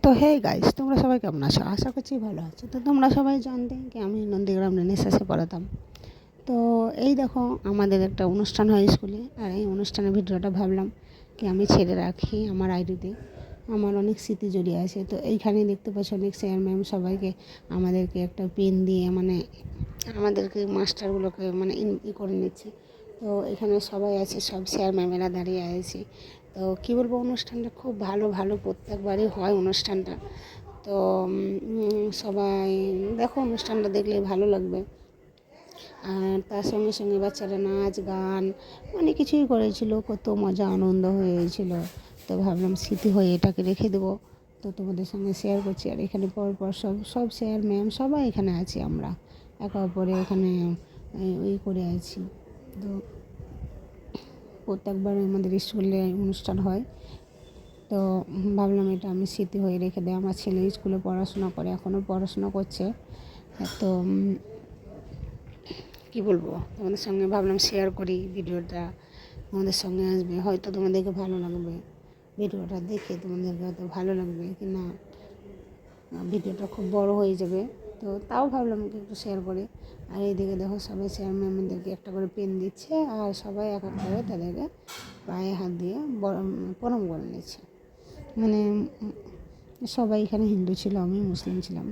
তো hey guys, তোমরা সবাই কেমন আছো? আশা করছি ভালো আছো। তো তোমরা সবাই জানতে কি আমি নন্দীগ্রাম রেনেসাঁসে পড়াতাম। তো এই দেখো আমাদের একটা অনুষ্ঠান হয় স্কুলে, আর এই অনুষ্ঠানের ভিডিওটা ভাবলাম কি আমি ছেড়ে রাখি আমার আইডিতে। আমার অনেক স্মৃতি জড়িয়ে আছে। তো এইখানে দেখতে পাচ্ছ অনেক স্যার ম্যাম সবাইকে আমাদেরকে একটা পেন দিয়ে মানে আমাদেরকে মাস্টারগুলোকে মানে করে নিচ্ছে। তো এখানে সবাই আছে, সব স্যার ম্যামেরা দাঁড়িয়ে আছে। তো কী বলবো, অনুষ্ঠানটা খুব ভালো ভালো প্রত্যেকবারই হয় অনুষ্ঠানটা। তো সবাই দেখো, অনুষ্ঠানটা দেখলে ভালো লাগবে। আর তার সঙ্গে সঙ্গে বাচ্চারা নাচ গান অনেক কিছুই করেছিল, কত মজা আনন্দ হয়েছিল। তো ভাবলাম স্মৃতি হয়ে এটাকে রেখে দেবো, তো তোমাদের সঙ্গে শেয়ার করছি। আর এখানে পরপর সব সব স্যার ম্যাম সবাই এখানে আছি, আমরা একে অপরে এখানে ওই করে আছি। তো প্রত্যেকবার আমাদের স্কুলে অনুষ্ঠান হয়। তো ভাবলাম এটা আমি স্মৃতি হয়ে রেখে দেয়। আমার ছেলে স্কুলে পড়াশোনা করে, এখনও পড়াশোনা করছে। তো কী বলবো, তোমাদের সঙ্গে ভাবলাম শেয়ার করি ভিডিওটা, তোমাদের সঙ্গে আসবে, হয়তো তোমাদেরকে ভালো লাগবে। ভিডিওটা দেখে তোমাদেরকে হয়তো ভালো লাগবে কি না, ভিডিওটা খুব বড় হয়ে যাবে। তো তাও ভাবলাম একটু শেয়ার করে। আর এইদিকে দেখো সবাই স্যার ম্যামদেরকে একটা করে পেন দিচ্ছে, আর সবাই এক এক করে তাদেরকে পায়ে হাত দিয়ে প্রণাম করে নিচ্ছে। মানে সবাই এখানে হিন্দু ছিল, আমি মুসলিম ছিলাম।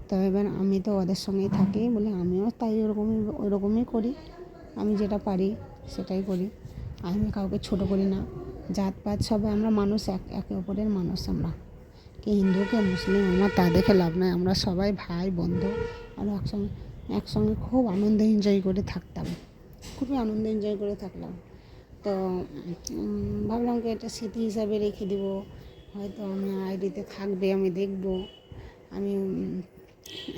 তো এবার আমি তো ওদের সঙ্গেই থাকি বলে আমিও তাই ওরকমই করি। আমি যেটা পারি সেটাই করি। আমি কাউকে ছোট করি না। জাতপাত সবাই আমরা মানুষ, একে অপরের মানুষ। আমরা কে হিন্দু কে মুসলিম আমার তা দেখে লাভ নয়। আমরা সবাই ভাই বন্ধু, আর একসঙ্গে খুব আনন্দ এনজয় করে থাকতাম, খুবই আনন্দ এনজয় করে থাকলাম। তো ভাবলাম কি এটা স্মৃতি হিসাবে রেখে দেবো, হয়তো আমি আইডিতে থাকবে, আমি দেখব, আমি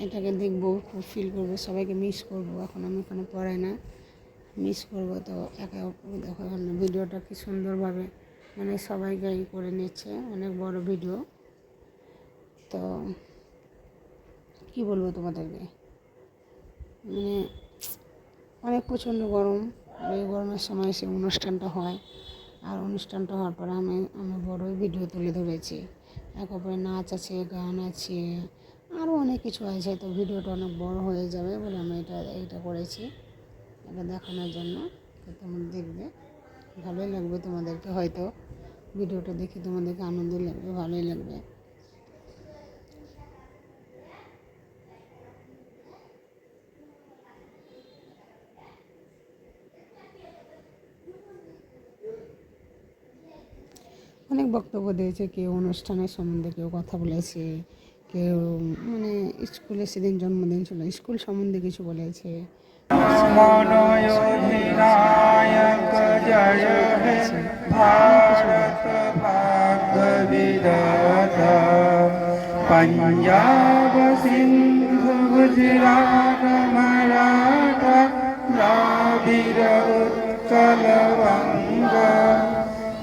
এটাকে দেখব, খুব ফিল করবো, সবাইকে মিস করবো। এখন আমি ওখানে পড়াই না, মিস করবো। তো একে অপর দেখো এখানে ভিডিওটা কি সুন্দরভাবে মানে সবাইকে করে নিচ্ছে, অনেক বড় ভিডিও। তো কী বলবো তোমাদেরকে, মানে অনেক প্রচণ্ড গরম, আর এই গরমের সময় সে অনুষ্ঠানটা হয়। আর অনুষ্ঠানটা হওয়ার পরে আমি বড়ই ভিডিও তুলে ধরেছি। এক অপরে নাচ আছে, গান আছে, আরও অনেক কিছু আছে। তো ভিডিওটা অনেক বড় হয়ে যাবে বলে আমি এটা করেছি, এটা দেখানোর জন্য। তো তোমরা দেখবে, ভালোই লাগবে তোমাদেরকে, হয়তো ভিডিওটা দেখে তোমাদেরকে আনন্দই লাগবে, ভালোই লাগবে। অনেক বক্তব্য দিয়েছে, কেউ অনুষ্ঠানের সম্বন্ধে কেউ কথা বলেছে, কেউ মানে স্কুলে সেদিন জন্মদিন ছিল, স্কুল সম্বন্ধে কিছু বলেছে। पंजाब सिंध गुजरात मराठा द्राविड़ उत्कल बंग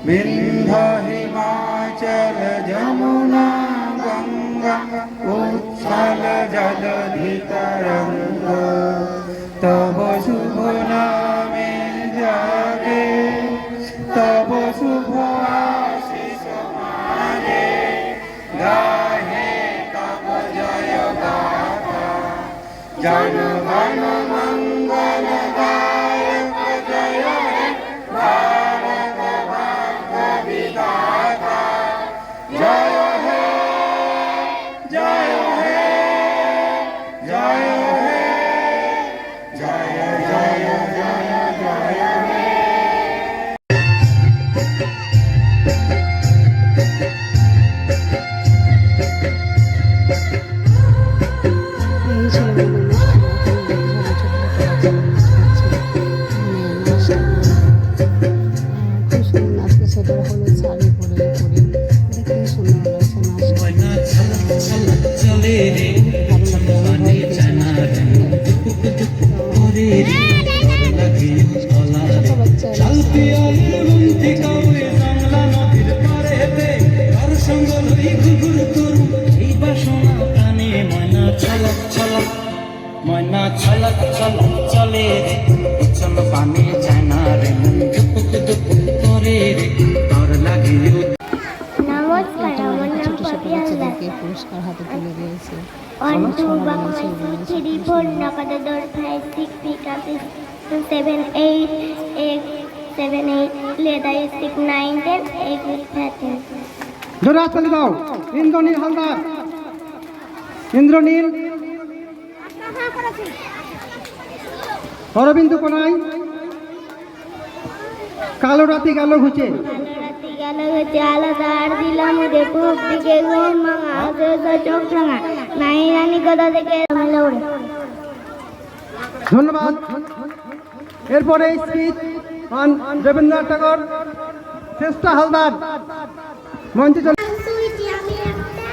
विंध्य हिमाचल जमुना गंगा उच्छल जलधि तरंग तब शुभ नामे जागे तब शुभ आशीष मागे गाहे तब जय गाथा जन गण मंगल दायक जय हे भारत भाग्य विधाता जय हे जय हे जय हे जय जय जय जय हे। এই ছিল আমার অনুষ্ঠান। এখন দেখতে পাচ্ছি খুব সুন্দর নাচকে, সেটা হলুদ শাড়ি পরে দেখতে সুন্দর লাগছে নাচটা। ছোট বাচ্চারা ময়না ছলক ছলক চলে রে চল পানি যায় না রে মন দুপুক দুপুক করে রে তোর লাগে। নমস্কার, আমার নাম পাপিয়া বাচ্চাদেরকে পুরস্কার হাতে তুলে দিয়েছে। 1 2 ছোটবেলায় Bangla ছেলেবেলায় 2 সব 3 কিছু 4 নিয়ে। Nakadador 5 6 pick up 7 8 8 7 8 Leda 6 9 10 8 13 জোরে হাততালি দাও। ইন্দ্রনীল হালদার, ইন্দ্রনীল, অরবিন্দু কোনাই, কালো রাতি গেল ঘুচে, রাতি গেল হচ্ছে আলাদা আর দিলাম ওদের পূব দিকে ঘুম ভাঙা আজও চোখ ভাঙা নাই রানী কথা থেকে মেলে ওড়ে। ধন্যবাদ। এরপরে স্পিচ অন রবীন্দ্রনাথ ঠাকুর, চেষ্টা হালদার মঞ্চে চলে। সুইটি আমি একটা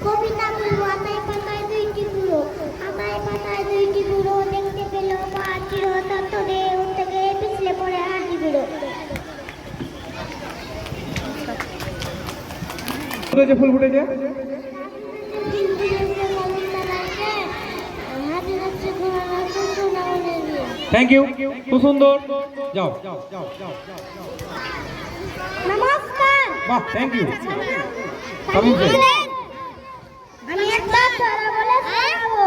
কবিতা বলবো। আতায় পাতায় দুইটি গুঁড়ো, আতায় পাতায় দুইটি গুঁড়ো, দেখতে পেল পাখির হঠাৎ তোরে উঠতে গিয়ে পিছলে পড়ে হাঁটি বেরো। ফুটেছে, ফুল ফুটেছে। থ্যাংক ইউ, খুব সুন্দর। যাও, নমস্কার। বাহ, থ্যাংক ইউ। আমি একটা ছড়া বলে শোনাবো।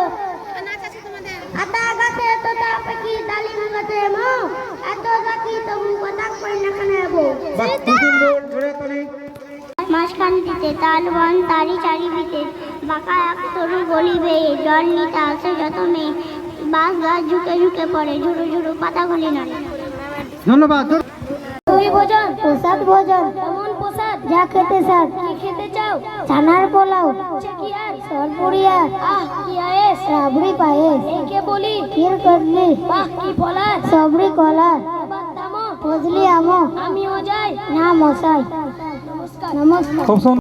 আতা গাছে তোতা পাখি, ডালিম গাছে মো, এত গাছি তবু কথা কই না কেন হবো। বাহ, খুব সুন্দর। জোরে হাততালি। মাঝখানটিতে তালবন তারি চারিদিকে, বাঁকা এক সরু গলি বেয়ে জল নিতে আসে যত মেয়ে, বাঁশ গাছ ঝুঁকে ঝুঁকে পড়ে, ঝুড়ু ঝুড়ু পাতাগুলি নড়ে। ধন্যবাদ। তুমি ভোজন প্রসাদ ভোজন, কেমন প্রসাদ যা খেতে স্যার, কি খেতে চাও, ছানার পোলাও, কি আর সরপুরিয়া, আহ কি আয়েস, রাবড়ি পায়েস, এই কে বলি, ক্ষীর কদলি, বাহ কি পলাশ, সবরি কলার, ফজলি আমো, আমিও যাই না মশাই। নমস্কার। খুব সুন্দর।